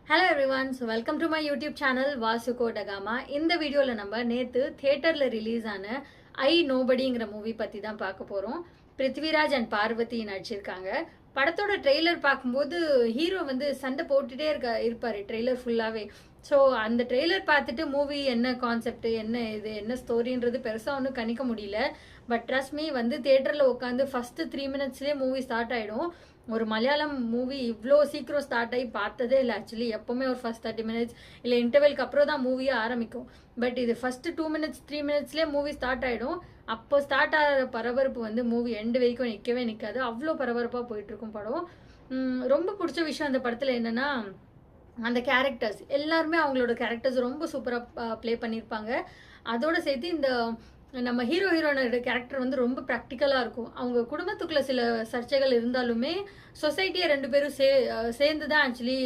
Hello everyone, so welcome to my YouTube channel Vasuko Dagama. இந்த வீடியோல நம்ம நேத்து தியேட்டர்ல ரிலீஸ் ஆன ஐ நோபடிங்கிற மூவி பத்தி தான் பார்க்க போறோம். பிருத்விராஜ் அண்ட் பார்வதி நடிச்சிருக்காங்க. படத்தோட ட்ரெய்லர் பார்க்கும்போது ஹீரோ வந்து சண்டை போட்டுட்டே இருப்பாரு ட்ரெய்லர் ஃபுல்லாவே. ஸோ அந்த ட்ரெய்லர் பார்த்துட்டு மூவி என்ன கான்செப்ட் என்ன ஸ்டோரின்றது பெருசாக ஒன்றும் கணிக்க முடியல. பட் ட்ரஸ்ட் மீ வந்து தியேட்டரில் உட்காந்து ஃபஸ்ட்டு 3 minutesலேயே மூவி ஸ்டார்ட் ஆகிடும். ஒரு மலையாளம் மூவி இவ்வளோ சீக்கிரம் ஸ்டார்ட் ஆகி பார்த்ததே இல்லை ஆக்சுவலி. எப்போவுமே ஒரு ஃபர்ஸ்ட் 30 minutes இல்லை இன்டர்வெல்க்கு அப்புறம் தான் மூவியே ஆரம்பிக்கும். பட் இது ஃபஸ்ட்டு 2 minutes 3 minutesலேயே மூவி ஸ்டார்ட் ஆகிடும். அப்போ ஸ்டார்ட் ஆகிற பரபரப்பு வந்து மூவி எண்டு வரைக்கும் நிற்கவே நிற்காது. அவ்வளோ பரபரப்பாக போயிட்டுருக்கும் படம். ரொம்ப பிடிச்ச விஷயம் அந்த படத்தில் என்னென்னா, அந்த கேரக்டர்ஸ் எல்லாருமே அவங்களோட கேரக்டர்ஸ் ரொம்ப சூப்பராக ப்ளே பண்ணியிருப்பாங்க. அதோடு சேர்த்து இந்த நம்ம ஹீரோயினோட கேரக்டர் வந்து ரொம்ப ப்ராக்டிக்கலாக இருக்கும். அவங்க குடும்பத்துக்குள்ள சில சர்ச்சைகள் இருந்தாலுமே சொசைட்டியை 2 பேரும் சேர்ந்து தான் ஆக்சுவலி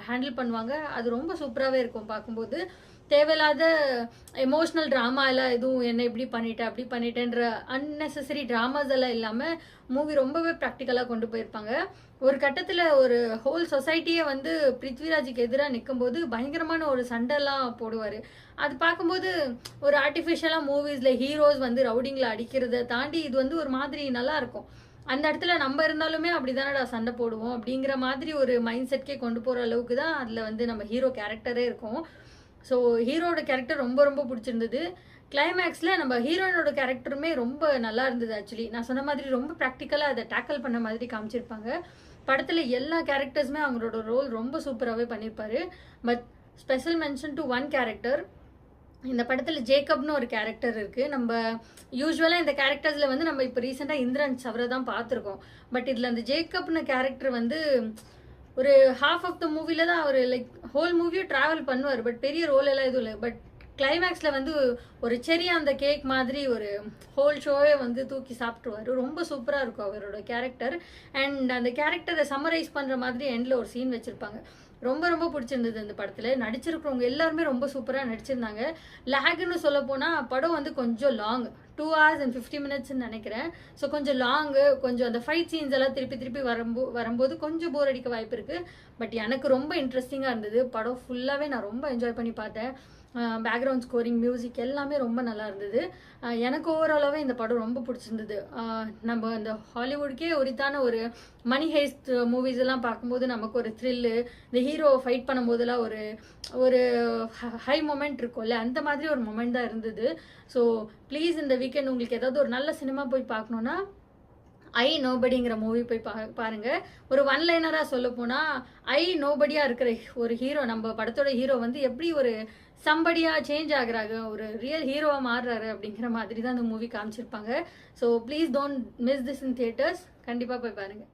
ஹேண்டில் பண்ணுவாங்க. அது ரொம்ப சூப்பராகவே இருக்கும் பார்க்கும்போது. தேவையில்லாத எமோஷ்னல் ட்ராமா எல்லாம் எதுவும் என்ன இப்படி பண்ணிட்டேன் அப்படி பண்ணிட்டேன்ற அன்னெசரி ட்ராமாஸ் எல்லாம் இல்லாமல் மூவி ரொம்பவே ப்ராக்டிக்கலாக கொண்டு போயிருப்பாங்க. ஒரு கட்டத்தில் ஒரு ஹோல் சொசைட்டியே வந்து பிருத்விராஜுக்கு எதிராக நிற்கும்போது பயங்கரமான ஒரு சண்டைலாம் போடுவார். அது பார்க்கும்போது ஒரு ஆர்டிஃபிஷியலாக மூவிஸில் ஹீரோஸ் வந்து ரவுடிங்களை அடிக்கிறத தாண்டி இது வந்து ஒரு மாதிரி நல்லா இருக்கும். அந்த இடத்துல நம்ம இருந்தாலுமே அப்படி தானடா சண்டை போடுவோம் அப்படிங்கிற மாதிரி ஒரு மைண்ட் செட்கே கொண்டு போகிற அளவுக்கு தான் அதில் வந்து நம்ம ஹீரோ கேரக்டரே இருக்கும். ஸோ ஹீரோட கேரக்டர் ரொம்ப ரொம்ப பிடிச்சிருந்தது. கிளைமேக்ஸில் நம்ம ஹீரோயினோட கேரக்டருமே ரொம்ப நல்லா இருந்தது ஆக்சுவலி. நான் சொன்ன மாதிரி ரொம்ப ப்ராக்டிக்கலாக அதை டேக்கிள் பண்ண மாதிரி காமிச்சிருப்பாங்க. படத்தில் எல்லா கேரக்டர்ஸுமே அவங்களோட ரோல் ரொம்ப சூப்பராகவே பண்ணியிருப்பாரு. But special mention to one character. இந்த படத்தில் ஜேக்கப்னு ஒரு கேரக்டர் இருக்குது. நம்ம யூஸ்வலாக இந்த கேரக்டர்ஸில் வந்து நம்ம இப்போ ரீசெண்டாக இந்திரன்ஸ் அவரை தான் பார்த்துருக்கோம். பட் இதில் அந்த ஜேக்கப்னு கேரக்டர் வந்து ஒரு ஹாஃப் ஆஃப் த மூவில தான் அவர் லைக் ஹோல் மூவியும் ட்ராவல் பண்ணுவார். பட் பெரிய ரோல் எல்லாம் எதுவும் இல்லை. பட் கிளைமேக்ஸில் வந்து ஒரு செரியா அந்த கேக் மாதிரி ஒரு ஹோல் ஷோவே வந்து தூக்கி சாப்பிட்ருவார். ரொம்ப சூப்பராக இருக்கும் அவரோட கேரக்டர். அண்ட் அந்த கேரக்டரை சம்மரைஸ் பண்ணுற மாதிரி எண்டில் ஒரு சீன் வச்சுருப்பாங்க. ரொம்ப ரொம்ப பிடிச்சிருந்தது அந்த படத்தில். நடிச்சிருக்கிறவங்க எல்லாருமே ரொம்ப சூப்பராக நடிச்சிருந்தாங்க. லேக்னு சொல்ல போனால் படம் வந்து கொஞ்சம் லாங், 2 hours and 50 minutes நினைக்கிறேன். ஸோ கொஞ்சம் லாங்கு, கொஞ்சம் அந்த ஃபைட் சீன்ஸ் எல்லாம் திருப்பி வரும்போது கொஞ்சம் போர் அடிக்க வாய்ப்பு இருக்குது. பட் எனக்கு ரொம்ப இன்ட்ரெஸ்டிங்காக இருந்தது. படம் ஃபுல்லாகவே நான் ரொம்ப என்ஜாய் பண்ணி பார்த்தேன். பேக்ரவுண்ட் ஸ்கோரிங், மியூசிக் எல்லாமே ரொம்ப நல்லா இருந்தது. எனக்கு ஓவராலாகவே இந்த படம் ரொம்ப பிடிச்சிருந்தது. நம்ம அந்த ஹாலிவுட்கே உரித்தான ஒரு மணி ஹேஸ்ட் மூவிஸ் எல்லாம் பார்க்கும்போது நமக்கு ஒரு த்ரில்லு, இந்த ஹீரோ ஃபைட் பண்ணும்போதெல்லாம் ஒரு ஒரு ஹை மொமெண்ட் இருக்கும்ல, அந்த மாதிரி ஒரு மொமெண்ட் தான் இருந்தது. ஸோ ப்ளீஸ் இந்த வீக்கெண்ட் உங்களுக்கு ஏதாவது ஒரு நல்ல சினிமா போய் பார்க்கணுன்னா ஐ நோபடிங்கிற மூவி போய் பாருங்க. ஒரு ஒன்லைனராக சொல்ல போனால் ஐ நோபடியாக இருக்கிற ஒரு ஹீரோ, நம்ம படத்தோட ஹீரோ வந்து எப்படி ஒரு சம்படியாக சேஞ்ச் ஆகுறாங்க, ஒரு ரியல் ஹீரோவாக மாறுறாரு அப்படிங்கிற மாதிரி தான் அந்த மூவி காமிச்சிருப்பாங்க. So please don't miss this in theatres. கண்டிப்பாக போய் பாருங்கள்.